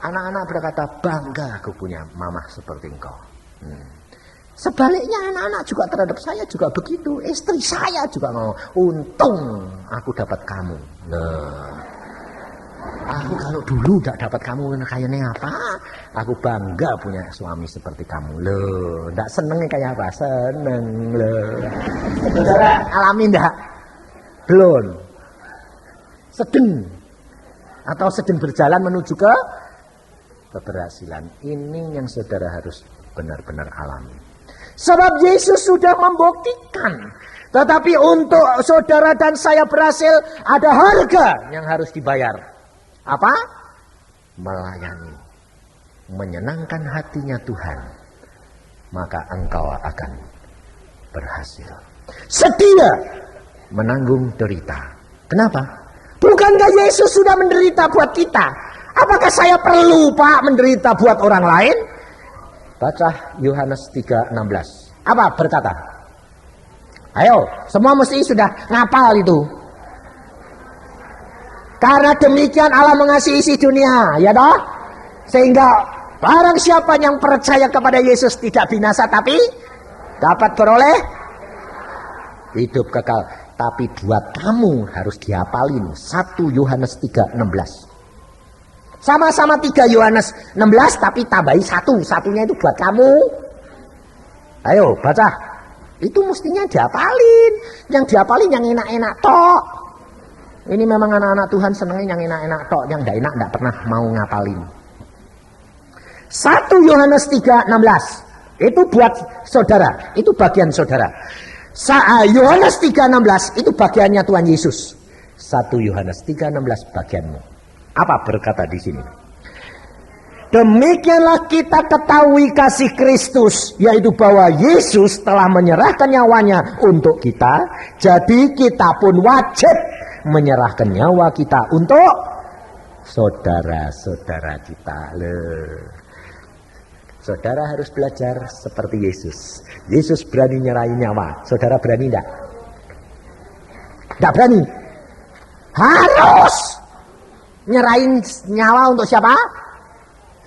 Anak-anak berkata, bangga aku punya mamah seperti engkau. Sebaliknya anak-anak juga terhadap saya juga begitu. Istri saya juga mau. Untung aku dapat kamu. Aku kalau dulu tidak dapat kamu kayaknya apa? Aku bangga punya suami seperti kamu. Loh, tidak senengnya kayak apa? Seneng loh. Saudara alami enggak? Belum. Sedang atau sedang berjalan menuju ke keberhasilan. Ini yang saudara harus benar-benar alami. Sebab Yesus sudah membuktikan. Tetapi untuk saudara dan saya berhasil, ada harga yang harus dibayar. Apa? Melayani, menyenangkan hatinya Tuhan, maka engkau akan berhasil. Setia menanggung derita. Kenapa? Bukankah Yesus sudah menderita buat kita? Apakah saya perlu Pak menderita buat orang lain? Baca Yohanes 3:16. Apa berkata? Ayo, semua mesti sudah ngapal itu. Karena demikian Allah mengasihi isi dunia, ya toh? Sehingga barang siapa yang percaya kepada Yesus tidak binasa tapi dapat beroleh hidup kekal. Tapi buat kamu harus dihafalin 1 Yohanes 3:16. Sama-sama 3 Yohanes 16 tapi tambahi 1. Satunya itu buat kamu. Ayo baca. Itu mestinya dihafalin. Yang dihafalin yang enak-enak tok. Ini memang anak-anak Tuhan senangnya yang enak-enak tok. Yang tidak enak tidak pernah mau ngapalin. 1 Yohanes 3:16. Itu buat saudara. Itu bagian saudara. Yohanes 3:16 itu bagiannya Tuhan Yesus. 1 Yohanes 3:16 bagianmu. Apa berkata di sini? Demikianlah kita ketahui kasih Kristus, yaitu bahwa Yesus telah menyerahkan nyawanya untuk kita. Jadi kita pun wajib menyerahkan nyawa kita untuk saudara-saudara kita. Saudara harus belajar seperti Yesus. Yesus berani nyerahin nyawa. Saudara berani enggak? Enggak berani. Harus nyerahin nyawa untuk siapa?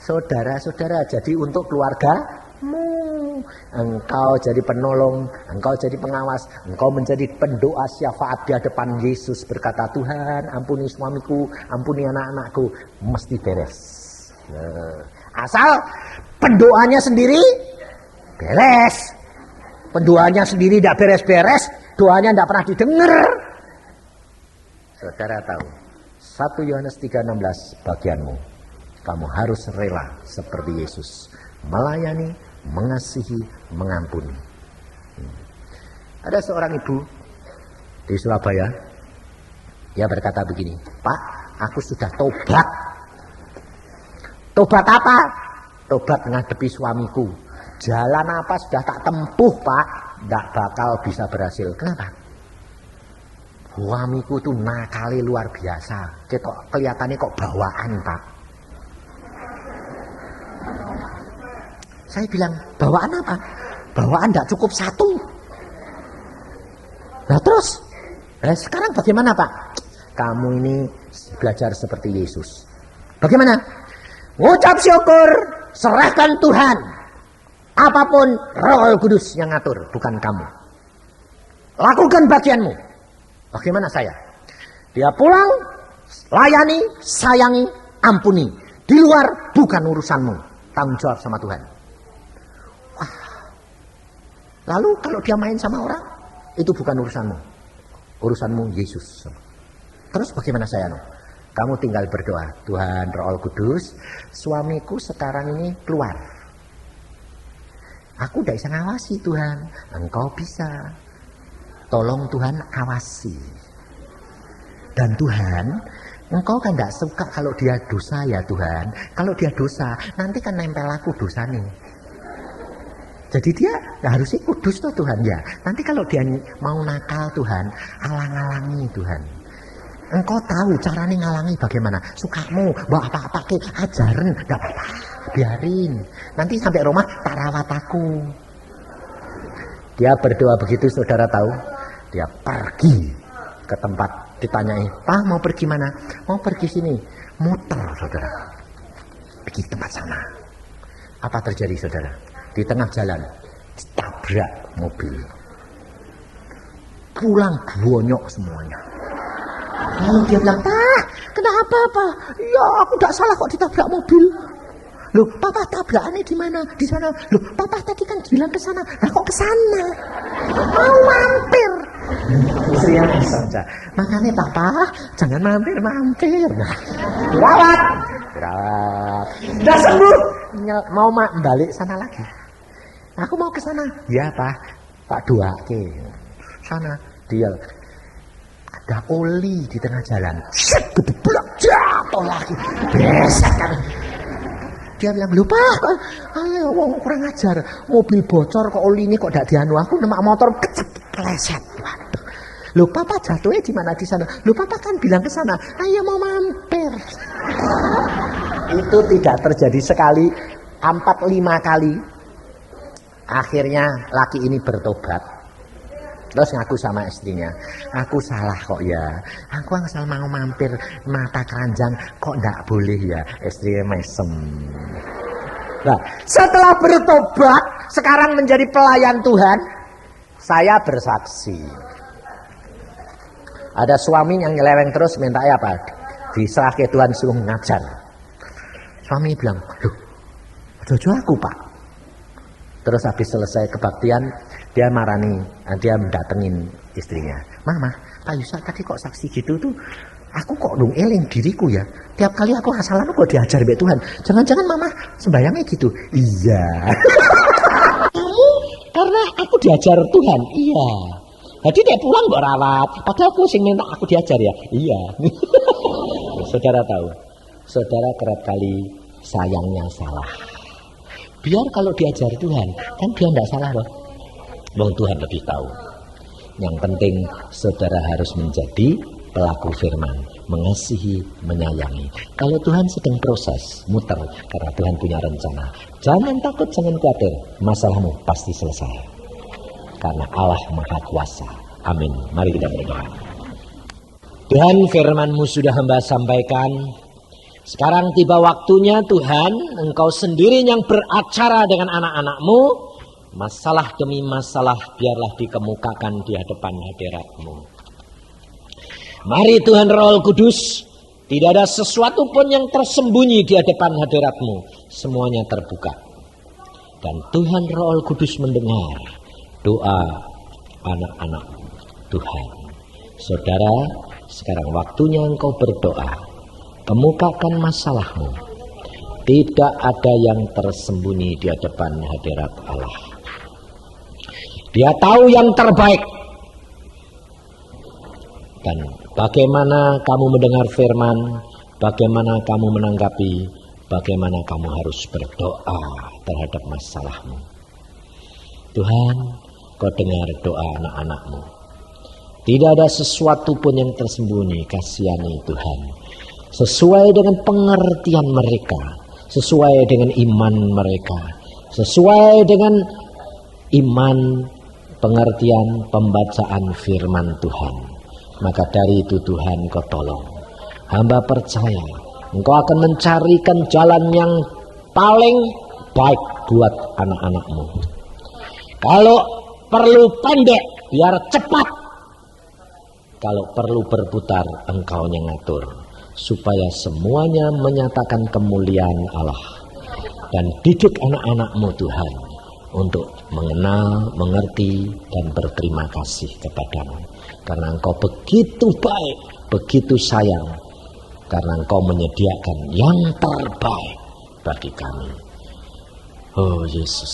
Saudara-saudara. Jadi untuk keluargamu. Engkau jadi penolong, engkau jadi pengawas, engkau menjadi pendoa syafaat di hadapan Yesus, berkata, Tuhan ampuni suamiku, ampuni anak-anakku, mesti beres. Asal pendoanya sendiri beres. Pendoanya sendiri tidak beres-beres, doanya tidak pernah didengar. Saudara tahu 1 Yohanes 3:16 bagianmu. Kamu harus rela seperti Yesus, melayani, mengasihi, mengampuni. Ada seorang ibu di Surabaya, dia berkata begini, Pak, aku sudah tobat. Tobat apa? Tobat menghadapi suamiku. Jalan apa sudah tak tempuh, Pak, tidak bakal bisa berhasil. Kenapa? Suamiku tuh nakali luar biasa. Kelihatannya kok bawaan, Pak. Saya bilang, bawaan apa? Bawaan tidak cukup 1. Nah terus, sekarang bagaimana, Pak? Kamu ini belajar seperti Yesus. Bagaimana? Ngucap syukur, serahkan Tuhan. Apapun Roh Kudus yang ngatur, bukan kamu. Lakukan bagianmu. Bagaimana saya? Dia pulang, layani, sayangi, ampuni. Di luar bukan urusanmu. Tanggung jawab sama Tuhan. Wah. Lalu kalau dia main sama orang, itu bukan urusanmu. Urusanmu Yesus. Terus bagaimana saya? Kamu tinggal berdoa, Tuhan Roh Kudus, suamiku sekarang ini keluar. Aku tidak bisa ngawasi Tuhan, Engkau bisa. Tolong Tuhan awasi. Dan Tuhan, Engkau kan tidak suka kalau dia dosa ya Tuhan. Kalau dia dosa, nanti kan nempel aku dosa nih. Jadi dia harusnya kudus tuh Tuhan ya. Nanti kalau dia mau nakal Tuhan, alang-alangi Tuhan. Engkau tahu caranya ngalangi bagaimana. Sukamu, bawa apa-apa ke ajaran, gak apa-apa, biarin. Nanti sampai rumah tak rawat aku. Dia berdoa begitu, saudara tahu. Dia pergi ke tempat, ditanyai, Pak mau pergi mana? Mau pergi sini. Muter, saudara. Pergi tempat sana. Apa terjadi, saudara? Di tengah jalan, ditabrak mobil. Pulang bonyok semuanya. Lalu dia bilang, Pak, kenapa Pak? Ya aku tidak salah kok ditabrak mobil. Loh, Papa tabrakannya di mana? Di sana. Loh, Papa tadi kan bilang ke sana. Nah kok ke sana? Mau mampir. Istrinya saja. Makanya Papa jangan mampir. Nah, dirawat. Sudah sembuh. Mau balik sana lagi. Aku mau ke sana. Ya Pak doa ke sana. Dia ada oli di tengah jalan. Gedeblok jatuh lagi. Besek kan. Dia bilang, lupa, ayo kurang ajar. Mobil bocor kok oli ini kok tidak dianu. Aku nemak motor keleset. Waduh. Loh Papa jatuhnya di mana di sana? Loh Papa kan bilang ke sana. Ayo mau mampir. Itu tidak terjadi sekali, 4-5 kali. Akhirnya laki ini bertobat. Terus ngaku sama istrinya, aku salah kok ya, aku asal mau mampir mata keranjang kok ndak boleh ya. Istrinya mesem. Nah, setelah bertobat sekarang menjadi pelayan Tuhan, saya bersaksi. Ada suami yang nyeleweng terus minta apa? Diserah ke Tuhan suruh ngajar. Suami bilang, loh, jojo aku pak. Terus habis selesai kebaktian, dia marani, dia mendatengin istrinya. Mama, Pak Yusa tadi kok saksi gitu tuh, aku kok dong eling diriku ya. Tiap kali aku hasalan kok diajar oleh Tuhan. Jangan-jangan mama sembayangnya gitu. Iya. Karena aku diajar Tuhan. Iya. Jadi dia pulang kok rawat. Padahal aku sing minta aku diajar ya. Iya. Saudara tahu, saudara kerap kali sayangnya salah. Biar kalau diajar Tuhan, kan dia tidak salah loh. Wong Tuhan lebih tahu. Yang penting saudara harus menjadi pelaku firman, mengasihi, menyayangi. Kalau Tuhan sedang proses, muter, karena Tuhan punya rencana. Jangan takut, jangan khawatir, masalahmu pasti selesai. Karena Allah Maha Kuasa. Amin. Mari kita berdoa. Tuhan, firman-Mu sudah hamba sampaikan. Sekarang tiba waktunya Tuhan, Engkau sendiri yang beracara dengan anak-anak-Mu. Masalah demi masalah biarlah dikemukakan di hadapan hadirat-Mu. Mari Tuhan Roh Kudus, tidak ada sesuatu pun yang tersembunyi di hadapan hadirat-Mu. Semuanya terbuka. Dan Tuhan Roh Kudus mendengar doa anak-anak Tuhan. Saudara, sekarang waktunya engkau berdoa. Kemukakan masalahmu. Tidak ada yang tersembunyi di hadapan hadirat Allah. Dia tahu yang terbaik. Dan bagaimana kamu mendengar firman, bagaimana kamu menanggapi, bagaimana kamu harus berdoa terhadap masalahmu. Tuhan, Kau dengar doa anak-anak-Mu. Tidak ada sesuatu pun yang tersembunyi, kasihani Tuhan. Sesuai dengan pengertian mereka, sesuai dengan iman mereka, sesuai dengan iman, pengertian, pembacaan firman Tuhan. Maka dari itu Tuhan Kau tolong. Hamba percaya Engkau akan mencarikan jalan yang paling baik buat anak-anak-Mu. Kalau perlu pendek, biar cepat. Kalau perlu berputar, Engkau yang ngatur. Supaya semuanya menyatakan kemuliaan Allah. Dan didik anak-anak-Mu Tuhan. Untuk mengenal, mengerti, dan berterima kasih kepadamu. Karena Engkau begitu baik, begitu sayang. Karena Engkau menyediakan yang terbaik bagi kami. Oh Yesus,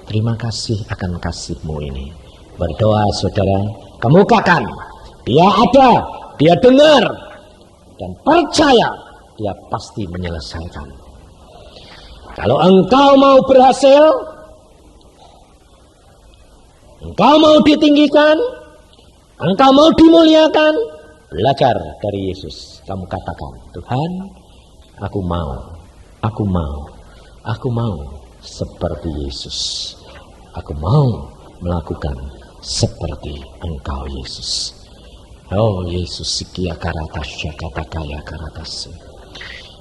terima kasih akan kasih-Mu ini. Berdoa saudara, kemukakan. Dia ada, dia dengar. Dan percaya, dia pasti menyelesaikan. Kalau engkau mau berhasil, engkau mau ditinggikan, engkau mau dimuliakan, belajar dari Yesus. Kamu katakan, Tuhan, aku mau seperti Yesus. Aku mau melakukan seperti Engkau Yesus. Oh Yesus, sikia karatasya kata kaya karatas.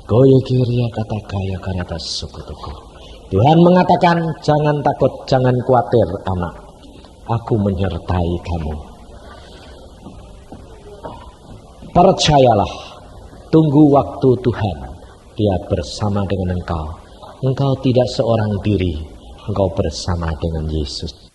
Goye kiria kata kaya karatas sukutuku. Tuhan mengatakan, jangan takut, jangan khawatir anak. Aku menyertai kamu. Percayalah, tunggu waktu Tuhan. Dia bersama dengan engkau. Engkau tidak seorang diri, engkau bersama dengan Yesus.